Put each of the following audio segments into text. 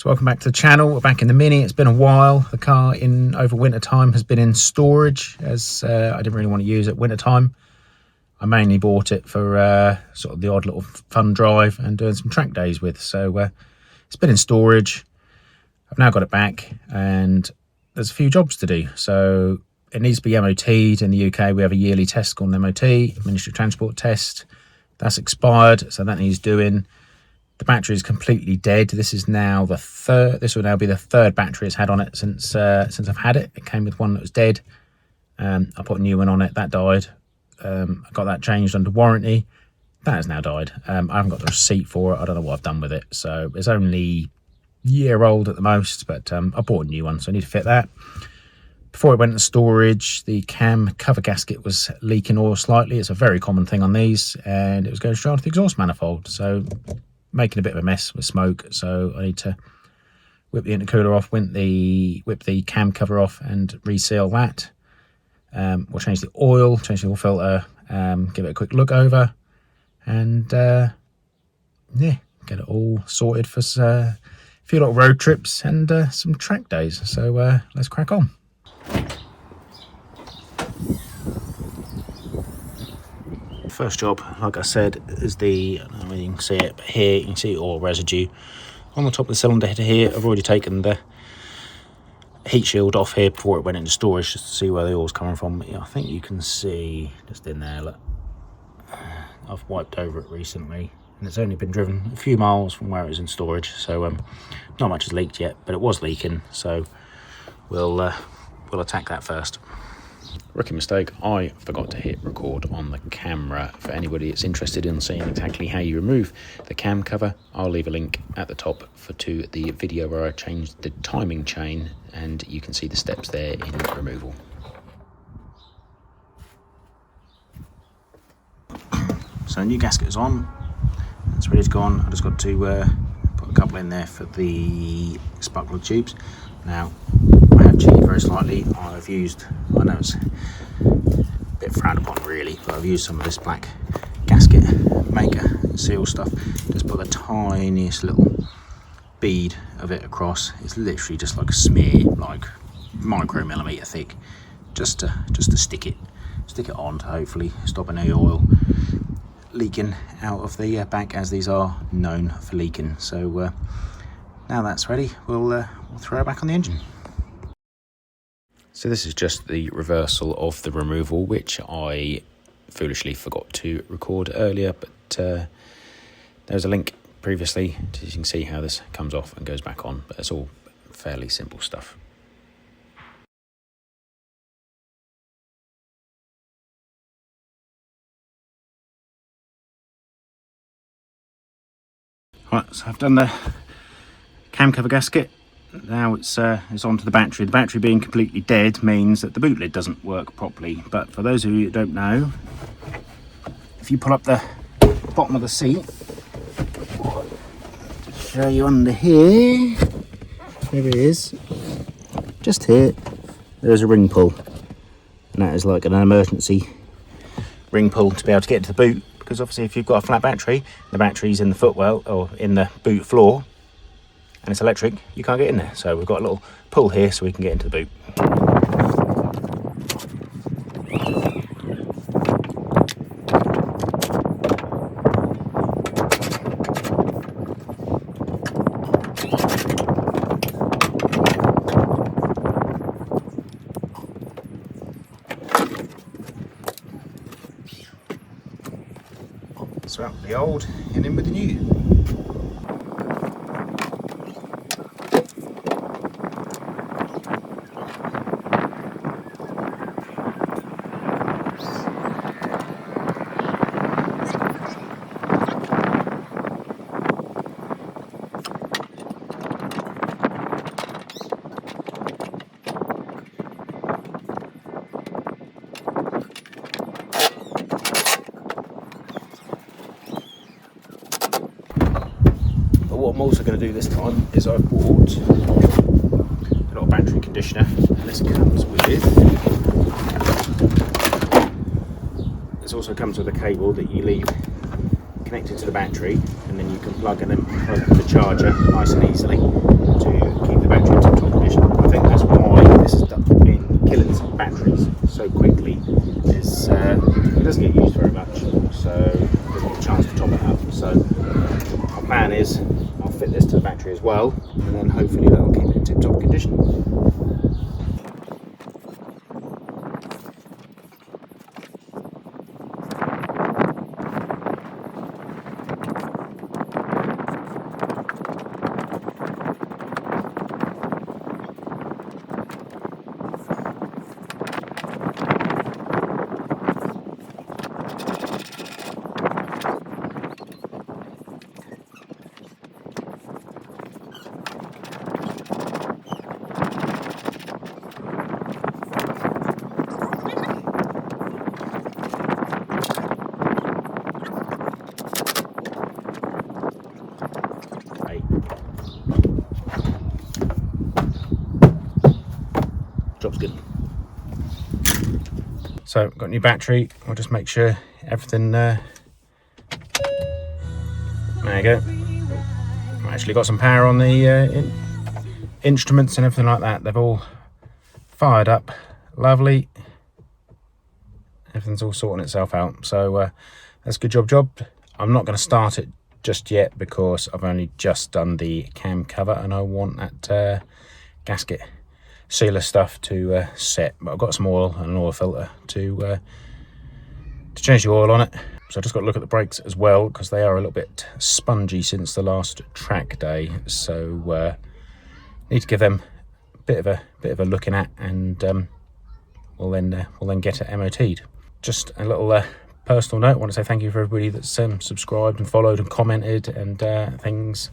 So welcome back to the channel. We're back in the Mini. It's been a while. The car over winter time has been in storage, as I didn't really want to use it winter time. I mainly bought it for sort of the odd little fun drive and doing some track days with. So it's been in storage. I've now got it back and there's a few jobs to do. So it needs to be MOT'd. In the UK we have a yearly test called an MOT, Ministry of Transport test. That's expired, so that needs doing. The battery is completely dead. This is now the third. This will now be the third battery it's had on it since I've had it. It came with one that was dead. I put a new one on it. That died. I got that changed under warranty. That has now died. I haven't got the receipt for it. I don't know what I've done with it. So it's only a year old at the most. But I bought a new one, so I need to fit that. Before it went into storage, the cam cover gasket was leaking oil slightly. It's a very common thing on these, and it was going straight onto the exhaust manifold. So making a bit of a mess with smoke, so I need to whip the intercooler off, whip the cam cover off and reseal that. We'll change the oil filter, give it a quick look over, and yeah, get it all sorted for a few little road trips and some track days. So let's crack on. First job, like I said, is the, I don't know if you can see it, but here you can see oil residue on the top of the cylinder head here. I've already taken the heat shield off here before it went into storage, just to see where the oil's coming from. Yeah, I think you can see just in there, look, I've wiped over it recently and it's only been driven a few miles from where it was in storage, so not much has leaked yet, but it was leaking, so we'll attack that first. Rookie mistake, I forgot to hit record on the camera. For anybody that's interested in seeing exactly how you remove the cam cover, I'll leave a link at the top to the video where I changed the timing chain, and you can see the steps there in removal. So new gasket is on, it's ready to go on. I just got to put a couple in there for the spark plug tubes. Now I have cheated very slightly. I know it's a bit frowned upon really, but I've used some of this black gasket maker seal stuff. Just put the tiniest little bead of it across. It's literally just like a smear, like micromillimeter thick, just to stick it on to hopefully stop any oil leaking out of the back, as these are known for leaking. So now that's ready, we'll throw it back on the engine. So this is just the reversal of the removal, which I foolishly forgot to record earlier, but there's a link previously, so you can see how this comes off and goes back on, but it's all fairly simple stuff. Right, so I've done the cam cover gasket. Now it's onto the battery. The battery being completely dead means that the boot lid doesn't work properly. But for those of you who don't know, if you pull up the bottom of the seat, to show you under here, there it is, just here, there's a ring pull. And that is like an emergency ring pull to be able to get into the boot. Because obviously if you've got a flat battery, the battery's in the footwell or in the boot floor, and it's electric, you can't get in there. So we've got a little pull here so we can get into the boot. So out with the old and in with the new. What I'm also going to do this time is I've bought a little battery conditioner, and this comes with, this also comes with a cable that you leave connected to the battery, and then you can plug in and plug the charger nice and easily. battery as well, and then hopefully that'll keep it in tip-top condition. Job's good. So got a new battery. I'll just make sure everything there you go. I've actually got some power on the instruments and everything like that. They've all fired up lovely. Everything's all sorting itself out, so that's a good job. I'm not going to start it just yet because I've only just done the cam cover and I want that gasket sealer stuff to set, but I've got some oil and an oil filter to change the oil on it. So I just got to look at the brakes as well because they are a little bit spongy since the last track day, so need to give them a bit of a looking at, and we'll then get it MOT'd. Just a little personal note, I want to say thank you for everybody that's subscribed and followed and commented and things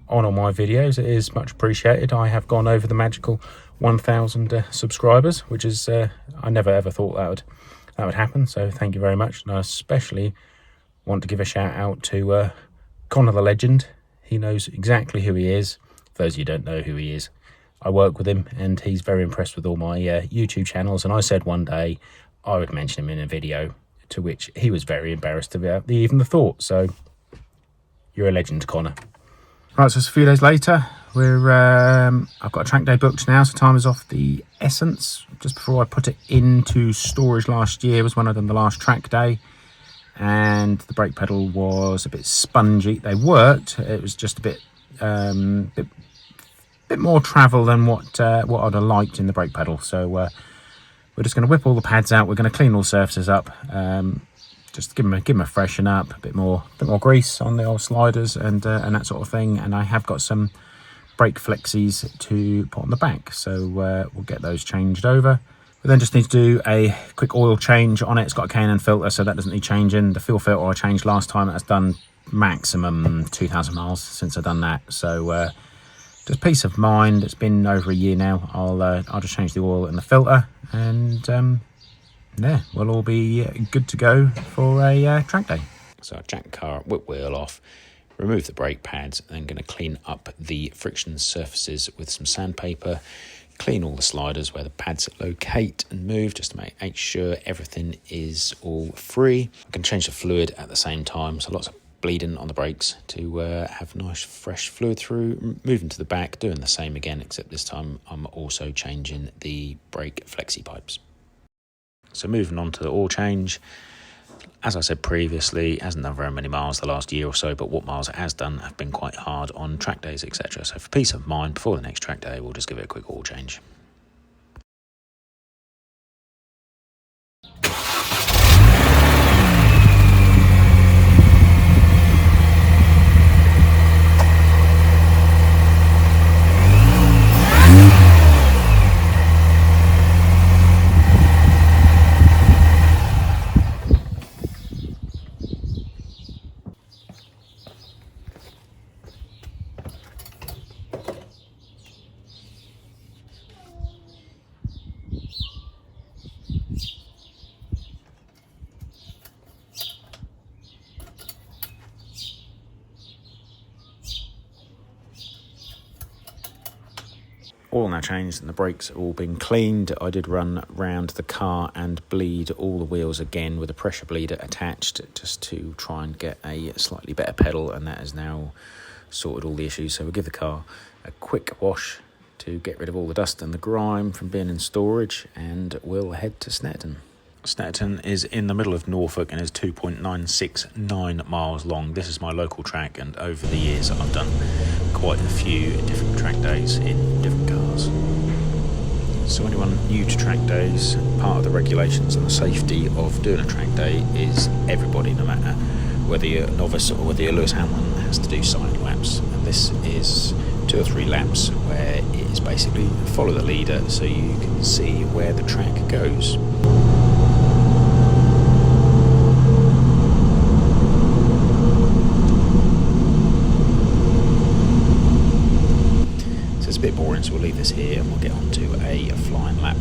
on all my videos. It is much appreciated. I have gone over the magical 1,000 subscribers, which is I never ever thought that would happen, so thank you very much. And I especially want to give a shout out to Connor the Legend. He knows exactly who he is. For those of you who don't know who he is, I work with him and he's very impressed with all my YouTube channels, and I said one day I would mention him in a video, to which he was very embarrassed about even the thought. So you're a legend, Connor. Right, so it's a few days later. I've got a track day booked now, so time is off the essence. Just before I put it into storage last year was when I done the last track day, and the brake pedal was a bit spongy. They worked. It was just a bit more travel than what I'd have liked in the brake pedal. So we're just going to whip all the pads out. We're going to clean all surfaces up. Just give them a freshen up, a bit more grease on the old sliders and that sort of thing. And I have got some brake flexies to put on the back, so we'll get those changed over. We then just need to do a quick oil change on it. It's got a K&N filter, so that doesn't need changing. The fuel filter I changed last time. That's done maximum 2,000 miles since I've done that. So just peace of mind. It's been over a year now. I'll just change the oil and the filter, and yeah, we'll all be good to go for a track day. So I jack the car up, whip wheel off, remove the brake pads, and then going to clean up the friction surfaces with some sandpaper, clean all the sliders where the pads locate and move, just to make sure everything is all free. I can change the fluid at the same time, so lots of bleeding on the brakes to have nice fresh fluid through. Moving to the back, doing the same again, except this time I'm also changing the brake flexi pipes. So moving on to the oil change. As I said previously, it hasn't done very many miles the last year or so, but what miles it has done have been quite hard on track days, etc. So for peace of mind, before the next track day, we'll just give it a quick oil change. Oil now changed and the brakes have all been cleaned. I did run round the car and bleed all the wheels again with a pressure bleeder attached, just to try and get a slightly better pedal, and that has now sorted all the issues. So we'll give the car a quick wash to get rid of all the dust and the grime from being in storage, and we'll head to Snetterton. Snetterton is in the middle of Norfolk and is 2.969 miles long. This is my local track, and over the years I've done quite a few different track days in different cars. So anyone new to track days, part of the regulations and the safety of doing a track day is everybody, no matter whether you're a novice or whether you're Lewis Hamilton, has to do side laps. And this is 2 or 3 laps where it is basically follow the leader so you can see where the track goes. So it's a bit boring, so we'll leave this here and we'll get on to a flying lap.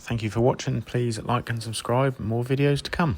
Thank you for watching. Please like and subscribe. More videos to come.